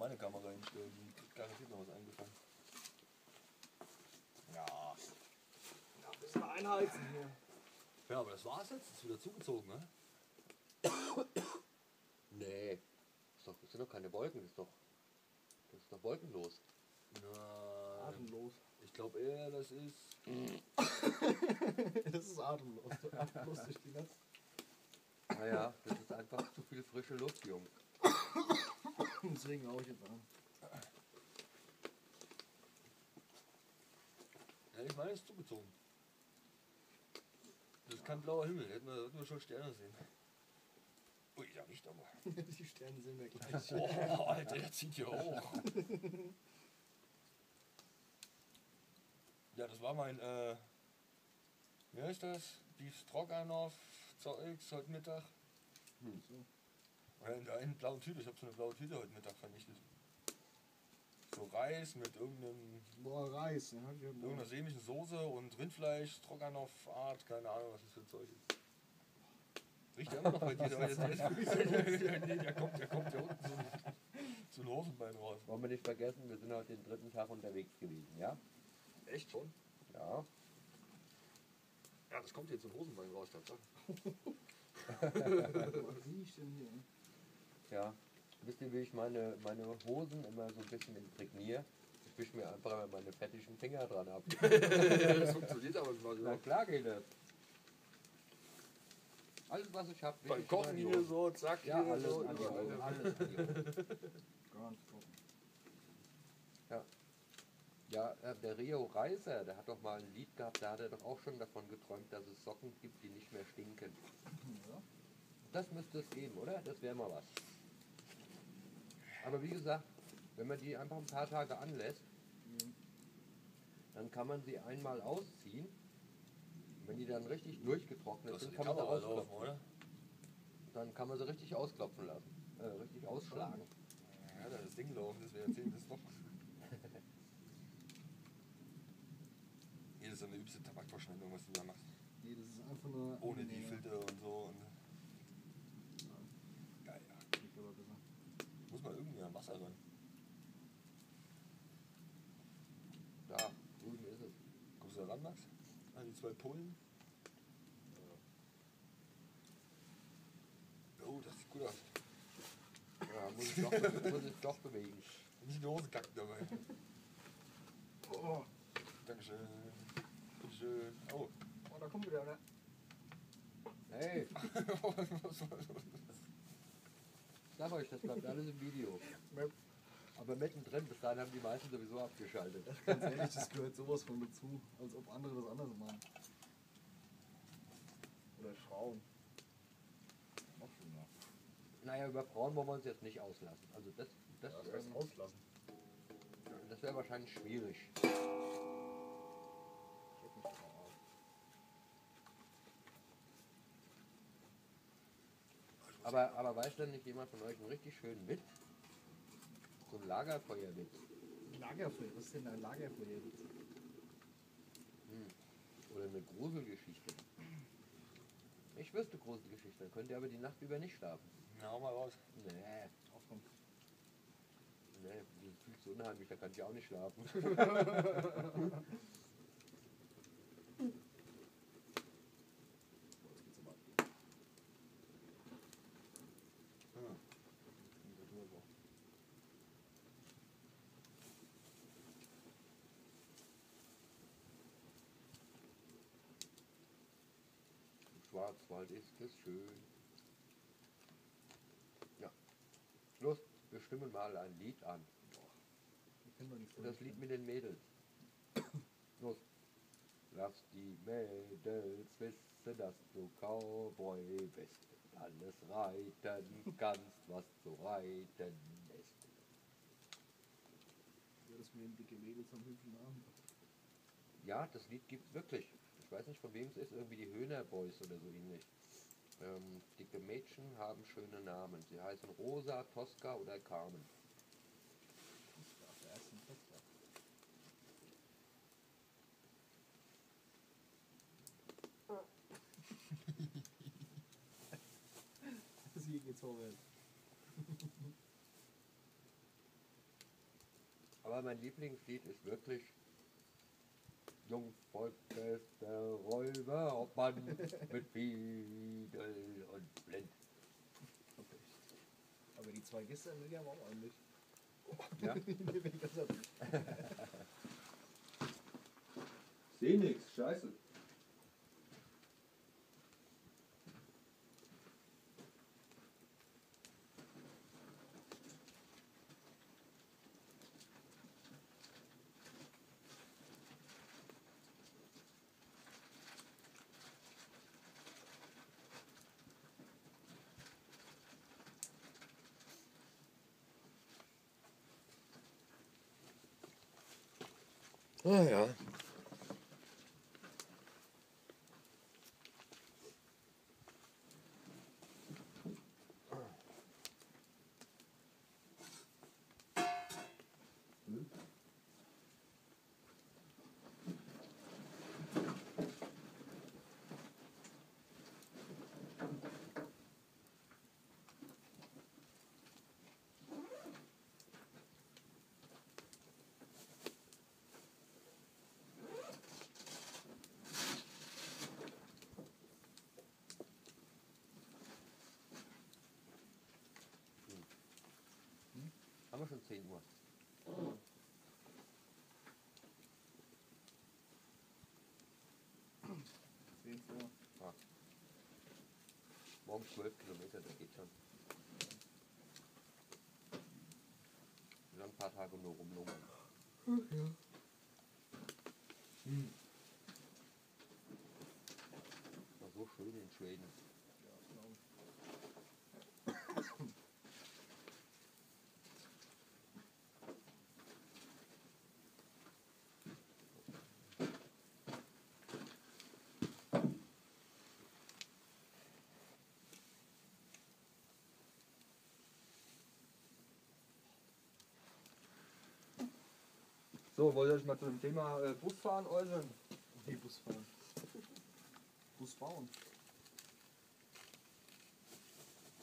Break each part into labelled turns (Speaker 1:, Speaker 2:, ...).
Speaker 1: meine Kamera hinstellen. Die kriegt garantiert noch was eingefangen. Ja.
Speaker 2: Ja, ein bisschen einheizen hier.
Speaker 1: Ja, aber das war's jetzt. Ist wieder zugezogen, ne?
Speaker 3: Nee. Das sind doch keine Wolken, das ist doch wolkenlos.
Speaker 1: Na,
Speaker 2: Atemlos.
Speaker 1: ich glaube eher, das ist.
Speaker 2: Das ist atemlos. Atemlos durch die Netz.
Speaker 3: Naja, das ist einfach zu viel frische Luft, Junge.
Speaker 2: Deswegen hau ich jetzt an.
Speaker 1: Ja, ich meine, es ist zugezogen. Das ist kein blauer Himmel, hätten wir schon Sterne sehen. Ui, da riecht aber.
Speaker 2: Die Sterne sehen wir gleich.
Speaker 1: Oh, Alter, der zieht hier hoch. Ja, das war mein, wie heißt das? Beef Stroganoff Zeugs heute Mittag.
Speaker 2: So.
Speaker 1: In der einen blauen Tüte, ich habe so eine blaue Tüte heute Mittag vernichtet. So Reis mit
Speaker 2: Boah, Reis, ne? Hab ich heute
Speaker 1: irgendeiner sämischen Soße und Rindfleisch, Stroganoff-Art, keine Ahnung, was das für ein Zeug ist. Riecht der immer noch bei dir? Nee, der kommt ja unten so ein Hosenbein raus.
Speaker 3: Wollen wir nicht vergessen, wir sind heute den 3. Tag unterwegs gewesen, ja?
Speaker 1: Echt schon?
Speaker 3: Ja.
Speaker 1: Ja, das kommt jetzt so ein Hosenbein raus, Tatsache.
Speaker 2: Was riecht denn hier?
Speaker 3: Ja. Wisst ihr, wie ich meine Hosen immer so ein bisschen imprägniere? Ich wisch mir einfach meine fettigen Finger dran ab.
Speaker 1: Das funktioniert aber quasi
Speaker 3: Na
Speaker 1: auch.
Speaker 3: klar geht das. Alles, was ich habe.
Speaker 1: Beim Kochen hier so, zack,
Speaker 3: Ja,
Speaker 1: hier
Speaker 3: alles
Speaker 1: so.
Speaker 3: an die
Speaker 1: überall.
Speaker 3: Augen, alles an die Augen.
Speaker 2: Ganz trocken.
Speaker 3: Ja. Ja, der Rio Reiser, der hat doch mal ein Lied gehabt, da hat er doch auch schon davon geträumt, dass es Socken gibt, die nicht mehr stinken.
Speaker 2: Ja.
Speaker 3: Das müsste es geben, oder? Das wäre mal was. Aber wie gesagt, wenn man die einfach ein paar Tage anlässt, dann kann man sie einmal ausziehen. Wenn die dann richtig durchgetrocknet
Speaker 1: Das ist
Speaker 3: sind,
Speaker 1: die
Speaker 3: kann man sie
Speaker 1: Kamera laufen,
Speaker 3: ausklopfen.
Speaker 1: oder?
Speaker 3: Dann kann man sie richtig ausklopfen lassen. Richtig ausschlagen.
Speaker 1: Ja, da das Ding laufen, das wäre erzählen, das ist doch. Hier ist so eine übelste Tabakverschwendung, was du da machst.
Speaker 2: Nee, das ist einfach nur.
Speaker 1: Ohne die
Speaker 2: angenehmer.
Speaker 1: Filter und so. Und ja, ja.
Speaker 2: Schmeckt aber besser.
Speaker 1: Muss mal irgendwie an Wasser ran.
Speaker 3: Da, drüben ist es.
Speaker 1: Kommst du da ran, Max? An die 2 Pullen? Oh, das sieht gut aus.
Speaker 3: Ja, muss ich doch bewegen.
Speaker 1: Nicht in die Hose kacken dabei.
Speaker 2: Oh,
Speaker 1: Dankeschön. Bitteschön. Oh.
Speaker 2: oh, da kommt wieder, ne?
Speaker 3: Hey, sag euch, das bleibt alles im Video. Aber mittendrin, bis dahin haben die meisten sowieso abgeschaltet.
Speaker 2: Ganz ehrlich, das gehört sowas von dazu, als ob andere das anders machen. Oder Frauen. Noch schlimmer.
Speaker 3: Naja, über Frauen wollen wir uns jetzt nicht auslassen. Also das
Speaker 2: heißt auslassen.
Speaker 3: das wäre wahrscheinlich schwierig.
Speaker 2: Check mich doch mal auf.
Speaker 3: Aber weiß denn nicht jemand von euch einen richtig schönen Witz? So ein Lagerfeuerwitz.
Speaker 2: Lagerfeuer, was ist denn ein Lagerfeuer?
Speaker 3: Oder eine Gruselgeschichte. Ich wüsste Gruselgeschichte, dann könnt ihr aber die Nacht über nicht schlafen.
Speaker 1: Na, hau mal raus.
Speaker 3: Nee,
Speaker 2: Aufkommen.
Speaker 3: nee, das ist viel zu unheimlich, da kann ich auch nicht schlafen.
Speaker 2: Jetzt geht's aber ab.
Speaker 3: Im Schwarzwald ist es schön. Ja. Los, wir stimmen mal ein Lied an.
Speaker 2: Wir kennen doch nichts
Speaker 3: Das Lied mit den Mädels. Los. Lass die Mädels wissen, dass du Cowboy bist. Alles reiten kannst, was zu reiten ist.
Speaker 2: Ja, das mit den dicke Mädels am hübschen Namen.
Speaker 3: Ja, das Lied gibt's wirklich. Ich weiß nicht, von wem es ist, irgendwie die Höhner Boys oder so ähnlich. Dicke Mädchen haben schöne Namen. Sie heißen Rosa, Tosca oder Carmen.
Speaker 2: Auf der ersten Festplatte. Hier geht's vorwärts.
Speaker 3: Aber mein Lieblingslied ist wirklich Jungvolk ist der Räuber, ob man mit Fiedel und Blind.
Speaker 2: Okay. Aber die zwei gestern, die haben auch ordentlich.
Speaker 3: Ja?
Speaker 1: Seh nix, scheiße.
Speaker 3: Ah ja. Haben wir schon 10 Uhr. Ah. Morgen 12 Kilometer, das geht schon. Dann ein paar Tage nur rumlungern. War so schön in Schweden. So, wollt ihr euch mal zu dem Thema Busfahren äußern?
Speaker 2: Nee, Busfahren. Busfahren.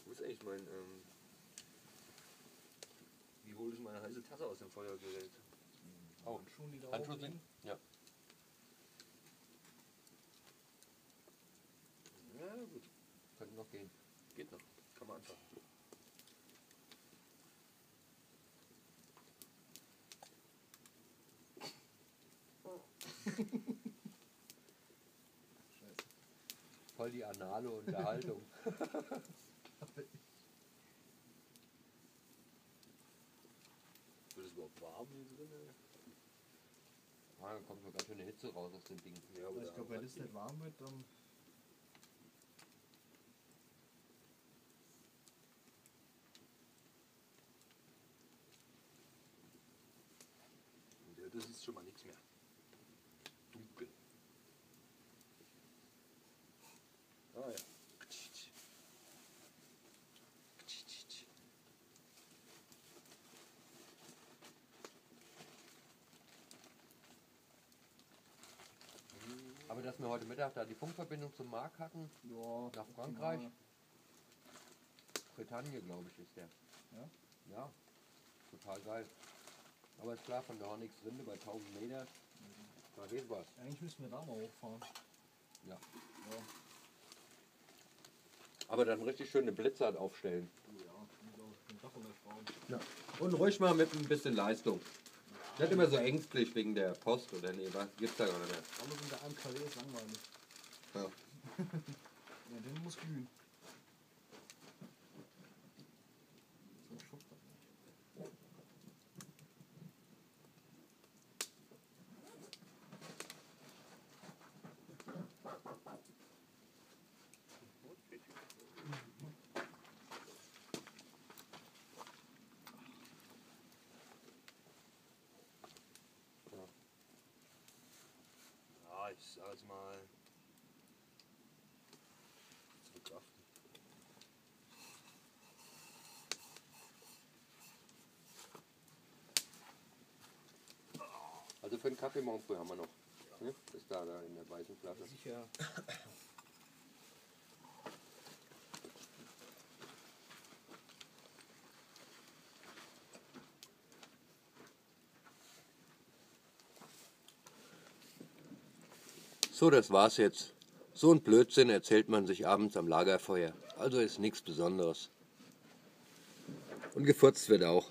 Speaker 1: Wo ist eigentlich mein, wie hole ich meine heiße Tasse aus dem Feuergerät?
Speaker 3: Oh,
Speaker 2: Handschuhe, die da
Speaker 3: Handschuhe
Speaker 2: oben
Speaker 3: sind?
Speaker 2: liegen.
Speaker 3: Ja.
Speaker 1: Ja, gut.
Speaker 3: Könnten noch gehen.
Speaker 1: Geht noch. Kann man anfangen.
Speaker 2: Scheiße.
Speaker 3: Voll die anale Unterhaltung.
Speaker 1: Wird es überhaupt warm hier drin?
Speaker 3: Ah, da kommt so ganz schöne Hitze raus aus dem Ding.
Speaker 1: Ja,
Speaker 2: Aber ich glaube, wenn es nicht warm wird, dann.
Speaker 1: Ja, das ist schon mal nichts mehr. Dunkel. Ah ja.
Speaker 3: Aber dass wir heute Mittag da die Funkverbindung zum Markt hatten,
Speaker 2: Ja.
Speaker 3: nach Frankreich.
Speaker 2: optimal.
Speaker 3: Bretagne, glaube ich, ist der.
Speaker 2: Ja?
Speaker 3: Ja, total geil. Aber ist klar, von der Hornix-Rinde bei 1000 Meter, da geht was.
Speaker 2: Eigentlich müssen wir da mal hochfahren.
Speaker 3: Ja.
Speaker 2: Ja.
Speaker 3: Aber dann richtig schöne Blitzer aufstellen.
Speaker 2: Oh ja, und auch den Dach unterschrauben.
Speaker 3: Ja. Und ruhig mal mit ein bisschen Leistung. Nicht immer so ängstlich wegen der Post oder nee, was gibt's da gar nicht mehr.
Speaker 2: Alles unter einem KW ist langweilig.
Speaker 3: Ja.
Speaker 2: Ja, den muss glühen. So, Schuft.
Speaker 1: Ja, ich sag jetzt mal. Zu bekraften.
Speaker 3: Also für den Kaffee morgen früh haben wir noch. Ne? Ist da in der weißen Flasche.
Speaker 2: Sicher.
Speaker 4: So, das war's jetzt. So ein Blödsinn erzählt man sich abends am Lagerfeuer. Also ist nichts Besonderes. Und gefurzt wird auch.